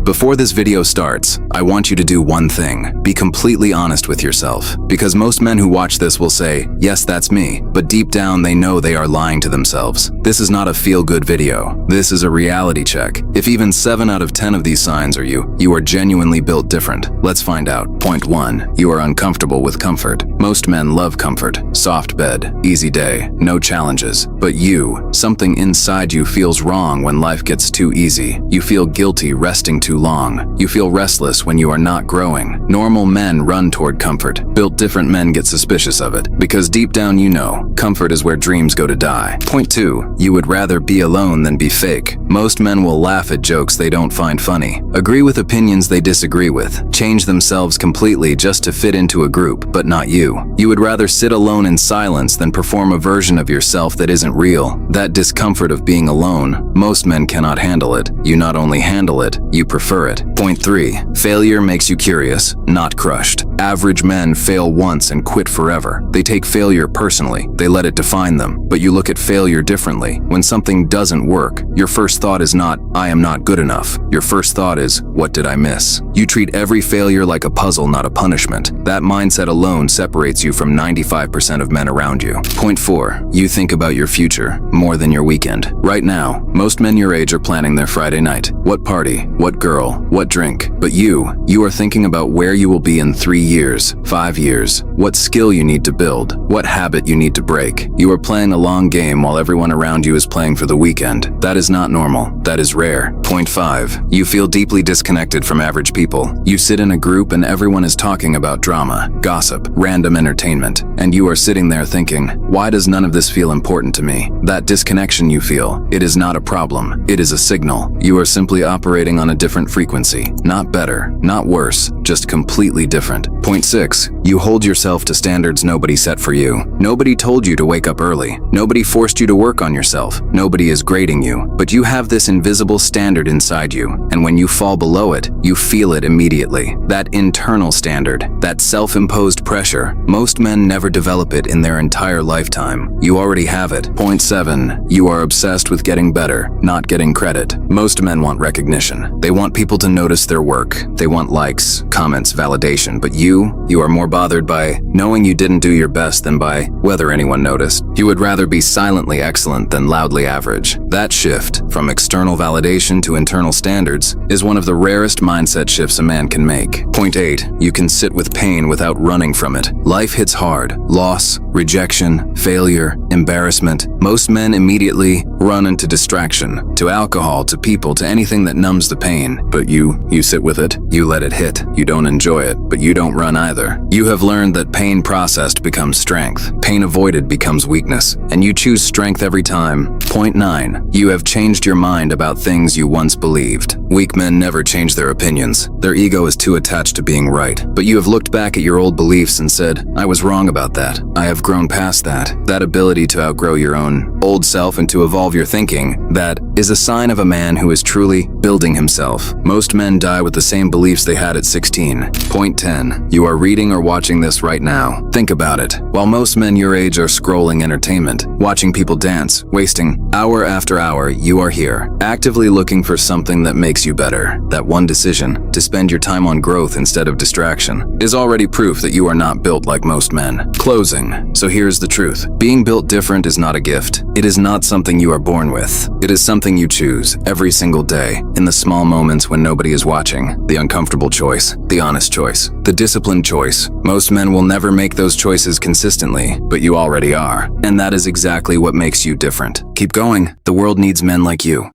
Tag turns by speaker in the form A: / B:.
A: Before this video starts, I want you to do one thing. Be completely honest with yourself. Because most men who watch this will say, yes, that's me, but deep down they know they are lying to themselves. This is not a feel-good video. This is a reality check. If even 7 out of 10 of these signs are you are genuinely built different. Let's find out. Point 1. You are uncomfortable with comfort. Most men love comfort. Soft bed, easy day, no challenges. But something inside you feels wrong when life gets too easy. You feel guilty resting too long. You feel restless when you are not growing. Normal men run toward comfort. Built different men get suspicious of it, because deep down you know, comfort is where dreams go to die. Point 2. You would rather be alone than be fake. Most men will laugh at jokes they don't find funny, agree with opinions they disagree with, change themselves completely just to fit into a group, but not you. You would rather sit alone in silence than perform a version of yourself that isn't real. That discomfort of being alone, most men cannot handle it. You not only handle it, you prefer it. Point 3. Failure makes you curious, not crushed. Average men fail once and quit forever. They take failure personally. They let it define them. But you look at failure differently. When something doesn't work, your first thought is not, I am not good enough. Your first thought is, what did I miss? You treat every failure like a puzzle, not a punishment. That mindset alone separates you from 95% of men around you. Point 4. You think about your future more than your weekend. Right now, most men your age are planning their Friday night. What party? What girl? What drink? But you are thinking about where you will be in 3 years, 5 years, what skill you need to build, what habit you need to break. You are playing a long game while everyone around you is playing for the weekend. That is not normal. That is rare. Point 5. You feel deeply disconnected from average people. You sit in a group and everyone is talking about drama, gossip, random entertainment, and you are sitting there thinking, why does none of this feel important to me? That disconnection you feel, it is not a problem. It is a signal. You are simply operating on a different frequency. Not better, not worse, just completely different. Point 6. You hold yourself to standards nobody set for you. Nobody told you to wake up early. Nobody forced you to work on yourself. Nobody is grading you. But you have this invisible standard inside you, and when you fall below it, you feel it immediately. That internal standard, that self-imposed pressure, most men never develop it in their entire lifetime. You already have it. Point 7. You are obsessed with getting better, not getting credit. Most men want recognition. They want people to notice their work. They want likes, comments, validation. But you are more bothered by knowing you didn't do your best than by whether anyone noticed. You would rather be silently excellent than loudly average. That shift, from external validation to internal standards, is one of the rarest mindset shifts a man can make. Point 8. You can sit with pain without running from it. Life hits hard. Loss, rejection, failure, embarrassment. Most men immediately run into distraction, to alcohol, to people, to anything that numbs the pain. But you sit with it. You let it hit. You don't enjoy it, but you don't run either. You have learned that pain processed becomes strength. Pain avoided becomes weakness, and you choose strength every time. Point 9. You have changed your mind about things you once believed. Weak men never change their opinions. Their ego is too attached to being right. But you have looked back at your old beliefs and said, I was wrong about that. I have grown past that. That ability to outgrow your own old self and to evolve your thinking, that is a sign of a man who is truly building himself. Most men die with the same beliefs they had at 16. Point 10. You are reading or watching this right now. Think about it. While most men your age are scrolling entertainment, watching people dance, wasting hour after hour, you are here, actively looking for something that makes you better. That one decision, to spend your time on growth instead of distraction, is already proof that you are not built like most men. Closing. So here's the truth. Being built different is not a gift. It is not something you are born with. It is something you choose every single day, in the small moments when nobody is watching. The uncomfortable choice, the honest choice, the disciplined choice. Most men will never make those choices consistently, but you already are. And that is exactly what makes you different. Keep going. The world needs men like you.